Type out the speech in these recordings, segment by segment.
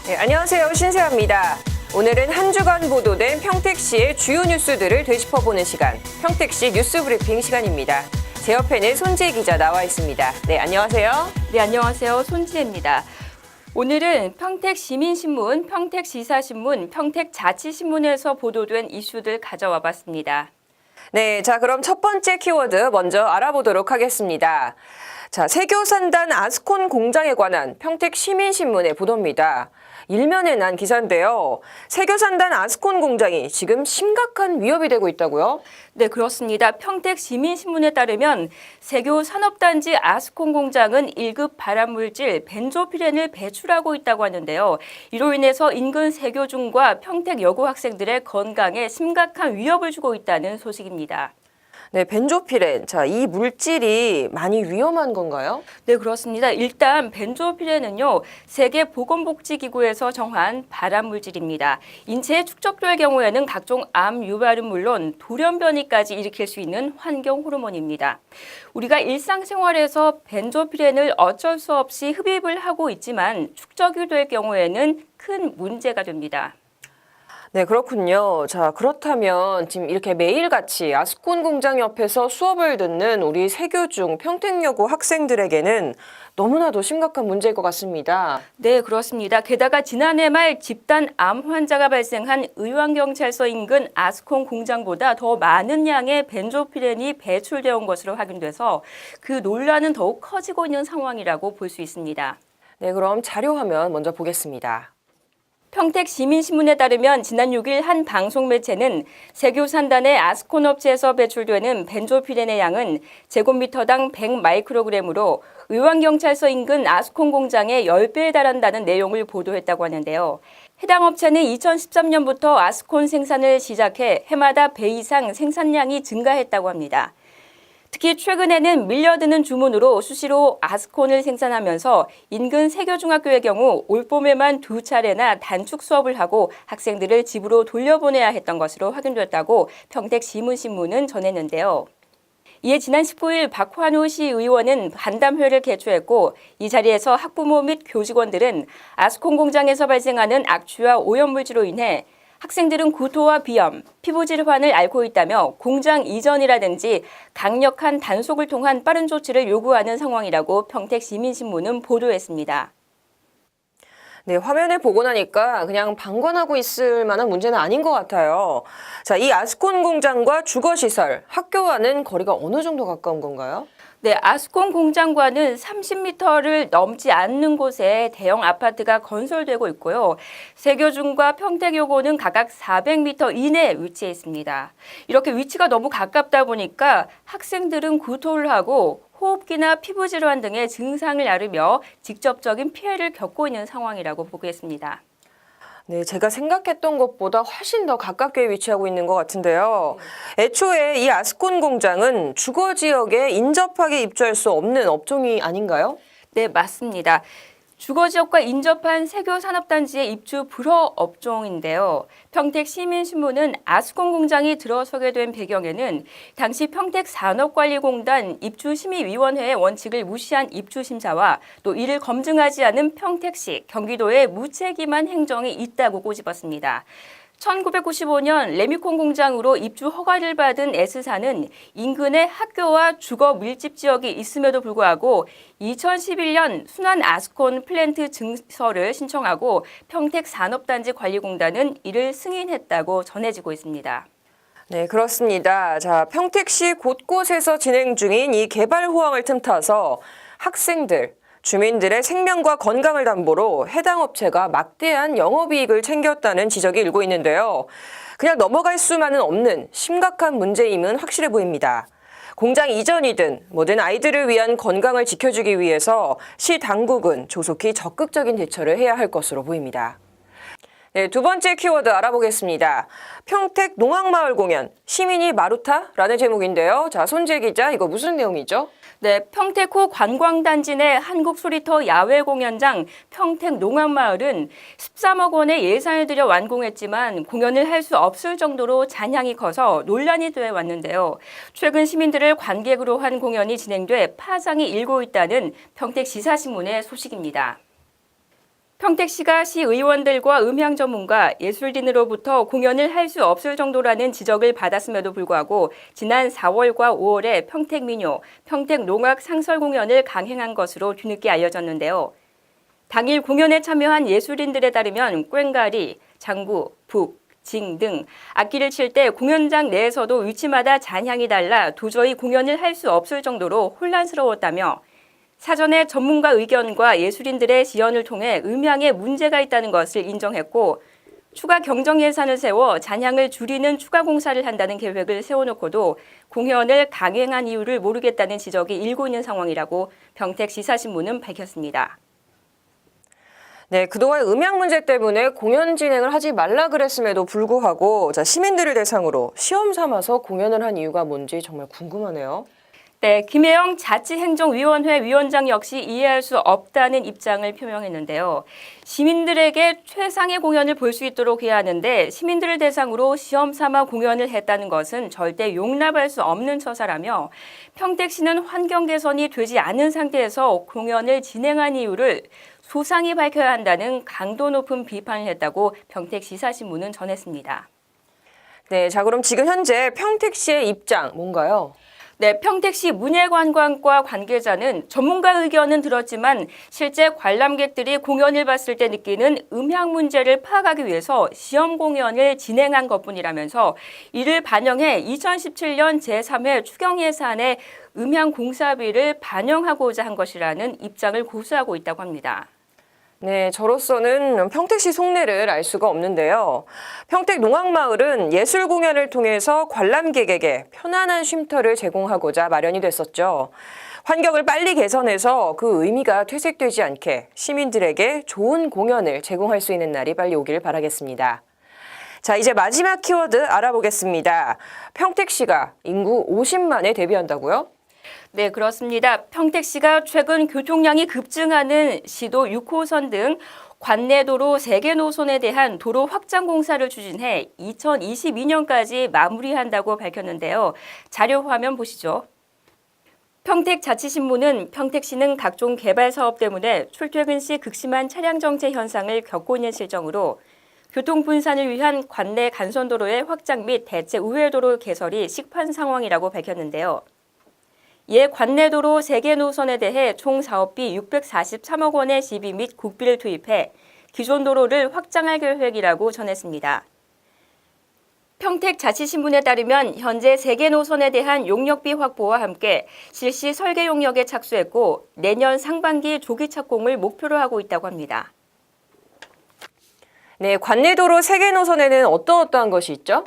네, 안녕하세요. 신세아입니다. 오늘은 한 주간 보도된 평택시의 주요 뉴스들을 되짚어보는 시간, 평택시 뉴스 브리핑 시간입니다. 제 옆에는 손지혜 기자 나와 있습니다. 네, 안녕하세요. 네, 안녕하세요. 손지혜입니다. 오늘은 평택시민신문, 평택지사신문, 평택자치신문에서 보도된 이슈들 가져와 봤습니다. 네, 자 그럼 첫 번째 키워드 먼저 알아보도록 하겠습니다. 자, 세교산단 아스콘 공장에 관한 평택시민신문의 보도입니다. 일면에 난 기사인데요. 세교산단 아스콘 공장이 지금 심각한 위협이 되고 있다고요? 네, 그렇습니다. 평택시민신문에 따르면 세교산업단지 아스콘 공장은 1급 발암물질 벤조피렌을 배출하고 있다고 하는데요. 이로 인해서 인근 세교중과 평택 여고 학생들의 건강에 심각한 위협을 주고 있다는 소식입니다. 네, 벤조피렌. 자, 이 물질이 많이 위험한 건가요? 네, 그렇습니다. 일단 벤조피렌은요, 세계보건복지기구에서 정한 발암물질입니다. 인체에 축적될 경우에는 각종 암 유발은 물론 돌연변이까지 일으킬 수 있는 환경 호르몬입니다. 우리가 일상생활에서 벤조피렌을 어쩔 수 없이 흡입을 하고 있지만 축적이 될 경우에는 큰 문제가 됩니다. 네, 그렇군요. 자, 그렇다면 지금 이렇게 매일같이 아스콘 공장 옆에서 수업을 듣는 우리 세교중 평택여고 학생들에게는 너무나도 심각한 문제일 것 같습니다. 네, 그렇습니다. 게다가 지난해 말 집단 암 환자가 발생한 의왕경찰서 인근 아스콘 공장보다 더 많은 양의 벤조피렌이 배출되어 온 것으로 확인돼서 그 논란은 더욱 커지고 있는 상황이라고 볼 수 있습니다. 네, 그럼 자료화면 먼저 보겠습니다. 평택시민신문에 따르면 지난 6일 한 방송 매체는 세교산단의 아스콘 업체에서 배출되는 벤조피렌의 양은 제곱미터당 100마이크로그램으로 의왕경찰서 인근 아스콘 공장의 10배에 달한다는 내용을 보도했다고 하는데요. 해당 업체는 2013년부터 아스콘 생산을 시작해 해마다 배 이상 생산량이 증가했다고 합니다. 특히 최근에는 밀려드는 주문으로 수시로 아스콘을 생산하면서 인근 세교중학교의 경우 올봄에만 2차례나 단축 수업을 하고 학생들을 집으로 돌려보내야 했던 것으로 확인됐다고 평택시민신문은 전했는데요. 이에 지난 19일 박환우 시의원은 간담회를 개최했고 이 자리에서 학부모 및 교직원들은 아스콘 공장에서 발생하는 악취와 오염물질로 인해 학생들은 구토와 비염, 피부 질환을 앓고 있다며 공장 이전이라든지 강력한 단속을 통한 빠른 조치를 요구하는 상황이라고 평택시민신문은 보도했습니다. 네, 화면을 보고 나니까 그냥 방관하고 있을 만한 문제는 아닌 것 같아요. 자, 이 아스콘 공장과 주거시설, 학교와는 거리가 어느 정도 가까운 건가요? 네, 아스콘 공장과는 30m를 넘지 않는 곳에 대형 아파트가 건설되고 있고요. 세교중과 평택여고는 각각 400m 이내에 위치해 있습니다. 이렇게 위치가 너무 가깝다 보니까 학생들은 구토를 하고 호흡기나 피부 질환 등의 증상을 앓으며 직접적인 피해를 겪고 있는 상황이라고 보겠습니다. 네, 제가 생각했던 것보다 훨씬 더 가깝게 위치하고 있는 것 같은데요. 애초에 이 아스콘 공장은 주거 지역에 인접하게 입주할 수 없는 업종이 아닌가요? 네, 맞습니다. 주거지역과 인접한 세교산업단지의 입주 불허 업종인데요. 평택시민신문은 아스콘 공장이 들어서게 된 배경에는 당시 평택산업관리공단 입주심의위원회의 원칙을 무시한 입주심사와 또 이를 검증하지 않은 평택시, 경기도의 무책임한 행정이 있다고 꼬집었습니다. 1995년 레미콘 공장으로 입주 허가를 받은 S사는 인근에 학교와 주거 밀집 지역이 있음에도 불구하고 2011년 순환 아스콘 플랜트 증서를 신청하고 평택산업단지 관리공단은 이를 승인했다고 전해지고 있습니다. 네, 그렇습니다. 자, 평택시 곳곳에서 진행 중인 이 개발 호황을 틈타서 학생들, 주민들의 생명과 건강을 담보로 해당 업체가 막대한 영업이익을 챙겼다는 지적이 일고 있는데요. 그냥 넘어갈 수만은 없는 심각한 문제임은 확실해 보입니다. 공장 이전이든 뭐든 아이들을 위한 건강을 지켜주기 위해서 시 당국은 조속히 적극적인 대처를 해야 할 것으로 보입니다. 네, 두 번째 키워드 알아보겠습니다. 평택 농악마을 공연, 시민이 마루타라는 제목인데요. 자, 손재 기자, 이거 무슨 내용이죠? 네, 평택호 관광단지 내 한국소리터 야외 공연장 평택 농악마을은 13억 원의 예산을 들여 완공했지만 공연을 할 수 없을 정도로 잔향이 커서 논란이 돼 왔는데요. 최근 시민들을 관객으로 한 공연이 진행돼 파장이 일고 있다는 평택지사신문의 소식입니다. 평택시가 시의원들과 음향 전문가, 예술인으로부터 공연을 할 수 없을 정도라는 지적을 받았음에도 불구하고 지난 4월과 5월에 평택민요, 평택농악 상설 공연을 강행한 것으로 뒤늦게 알려졌는데요. 당일 공연에 참여한 예술인들에 따르면 꽹가리, 장구, 북, 징 등 악기를 칠 때 공연장 내에서도 위치마다 잔향이 달라 도저히 공연을 할 수 없을 정도로 혼란스러웠다며 사전에 전문가 의견과 예술인들의 지원을 통해 음향에 문제가 있다는 것을 인정했고 추가 경정 예산을 세워 잔향을 줄이는 추가 공사를 한다는 계획을 세워놓고도 공연을 강행한 이유를 모르겠다는 지적이 일고 있는 상황이라고 평택시사신문은 밝혔습니다. 네, 그동안 음향 문제 때문에 공연 진행을 하지 말라 그랬음에도 불구하고 시민들을 대상으로 시험 삼아서 공연을 한 이유가 뭔지 정말 궁금하네요. 네, 김혜영 자치행정위원회 위원장 역시 이해할 수 없다는 입장을 표명했는데요. 시민들에게 최상의 공연을 볼 수 있도록 해야 하는데 시민들을 대상으로 시험 삼아 공연을 했다는 것은 절대 용납할 수 없는 처사라며 평택시는 환경 개선이 되지 않은 상태에서 공연을 진행한 이유를 소상히 밝혀야 한다는 강도 높은 비판을 했다고 평택시사신문은 전했습니다. 네, 자 그럼 지금 현재 평택시의 입장 뭔가요? 네, 평택시 문예관광과 관계자는 전문가 의견은 들었지만 실제 관람객들이 공연을 봤을 때 느끼는 음향 문제를 파악하기 위해서 시험 공연을 진행한 것뿐이라면서 이를 반영해 2017년 제3회 추경 예산에 음향 공사비를 반영하고자 한 것이라는 입장을 고수하고 있다고 합니다. 네, 저로서는 평택시 속내를 알 수가 없는데요. 평택농악마을은 예술 공연을 통해서 관람객에게 편안한 쉼터를 제공하고자 마련이 됐었죠. 환경을 빨리 개선해서 그 의미가 퇴색되지 않게 시민들에게 좋은 공연을 제공할 수 있는 날이 빨리 오길 바라겠습니다. 자, 이제 마지막 키워드 알아보겠습니다. 평택시가 인구 50만에 대비한다고요? 네, 그렇습니다. 평택시가 최근 교통량이 급증하는 시도 6호선 등 관내도로 3개 노선에 대한 도로 확장 공사를 추진해 2022년까지 마무리한다고 밝혔는데요. 자료 화면 보시죠. 평택자치신문은 평택시는 각종 개발 사업 때문에 출퇴근 시 극심한 차량 정체 현상을 겪고 있는 실정으로 교통 분산을 위한 관내 간선도로의 확장 및 대체 우회도로 개설이 시급한 상황이라고 밝혔는데요. 이에 관내도로 3개 노선에 대해 총 사업비 643억 원의 시비 및 국비를 투입해 기존 도로를 확장할 계획이라고 전했습니다. 평택자치신문에 따르면 현재 3개 노선에 대한 용역비 확보와 함께 실시 설계 용역에 착수했고 내년 상반기 조기 착공을 목표로 하고 있다고 합니다. 네, 관내도로 3개 노선에는 어떠한 것이 있죠?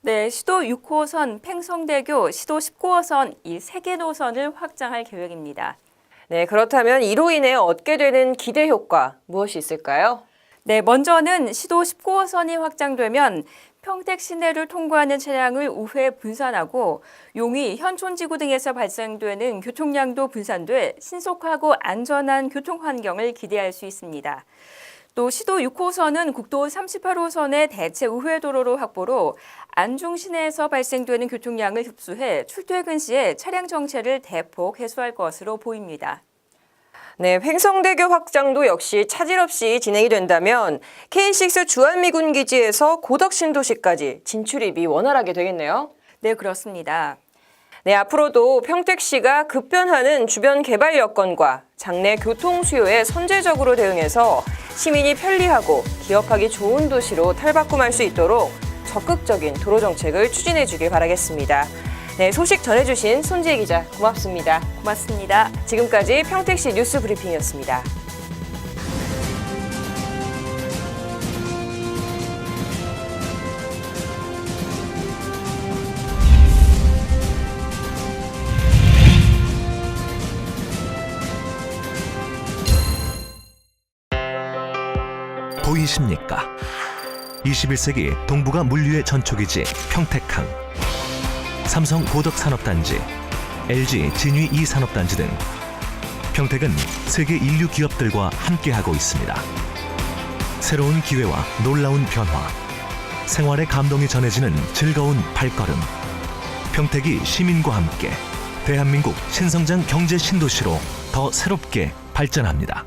네, 시도 6호선 팽성대교, 시도 19호선 이 3개 노선을 확장할 계획입니다. 네, 그렇다면 이로 인해 얻게 되는 기대 효과 무엇이 있을까요? 네, 먼저는 시도 19호선이 확장되면 평택 시내를 통과하는 차량을 우회 분산하고 용위, 현촌지구 등에서 발생되는 교통량도 분산돼 신속하고 안전한 교통 환경을 기대할 수 있습니다. 또 시도 6호선은 국도 38호선의 대체 우회도로로 확보로 안중 시내에서 발생되는 교통량을 흡수해 출퇴근 시에 차량 정체를 대폭 해소할 것으로 보입니다. 네, 횡성대교 확장도 역시 차질 없이 진행이 된다면 K6 주한미군 기지에서 고덕 신도시까지 진출입이 원활하게 되겠네요. 네, 그렇습니다. 네, 앞으로도 평택시가 급변하는 주변 개발 여건과 장내 교통 수요에 선제적으로 대응해서 시민이 편리하고 기업하기 좋은 도시로 탈바꿈할 수 있도록 적극적인 도로 정책을 추진해 주길 바라겠습니다. 네, 소식 전해주신 손지혜 기자 고맙습니다. 고맙습니다. 지금까지 평택시 뉴스 브리핑이었습니다. 보이십니까? 21세기 동북아 물류의 전초기지 평택항, 삼성 고덕산업단지, LG 진위 2산업단지 등 평택은 세계 인류 기업들과 함께하고 있습니다. 새로운 기회와 놀라운 변화, 생활의 감동이 전해지는 즐거운 발걸음. 평택이 시민과 함께 대한민국 신성장 경제 신도시로 더 새롭게 발전합니다.